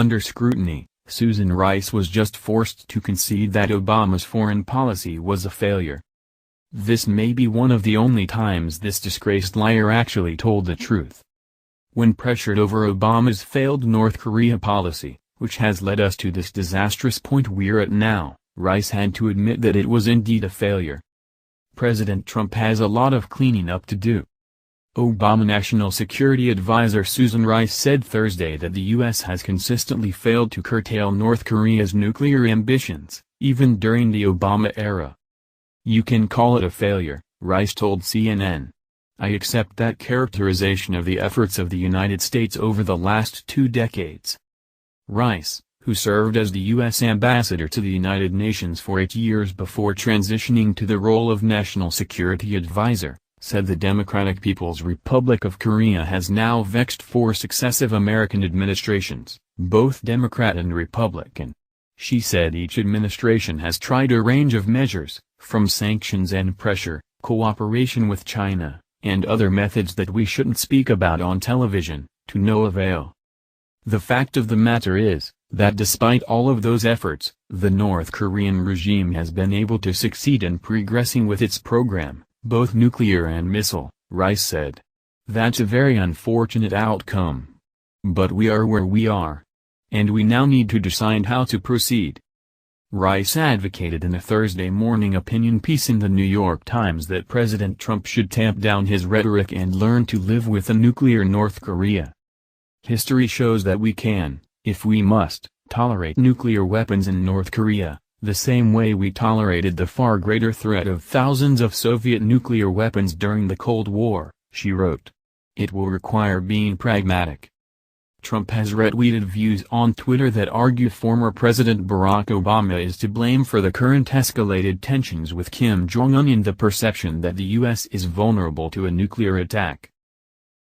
Under scrutiny, Susan Rice was just forced to concede that Obama's foreign policy was a failure. This may be one of the only times this disgraced liar actually told the truth. When pressured over Obama's failed North Korea policy, which has led us to this disastrous point we're at now, Rice had to admit that it was indeed a failure. President Trump has a lot of cleaning up to do. Obama National Security Advisor Susan Rice said Thursday that the U.S. has consistently failed to curtail North Korea's nuclear ambitions, even during the Obama era. "You can call it a failure," Rice told CNN. "I accept that characterization of the efforts of the United States over the last 2 decades." Rice, who served as the U.S. ambassador to the United Nations for 8 years before transitioning to the role of National Security Advisor, said the Democratic People's Republic of Korea has now vexed 4 successive American administrations, both Democrat and Republican. She said each administration has tried a range of measures, from sanctions and pressure, cooperation with China, and other methods that we shouldn't speak about on television, to no avail. "The fact of the matter is, that despite all of those efforts, the North Korean regime has been able to succeed in progressing with its program, both nuclear and missile," Rice said. "That's a very unfortunate outcome. But we are where we are. And we now need to decide how to proceed." Rice advocated in a Thursday morning opinion piece in the New York Times that President Trump should tamp down his rhetoric and learn to live with a nuclear North Korea. "History shows that we can, if we must, tolerate nuclear weapons in North Korea, the same way we tolerated the far greater threat of thousands of Soviet nuclear weapons during the Cold War," she wrote. "It will require being pragmatic." Trump has retweeted views on Twitter that argue former President Barack Obama is to blame for the current escalated tensions with Kim Jong-un and the perception that the U.S. is vulnerable to a nuclear attack.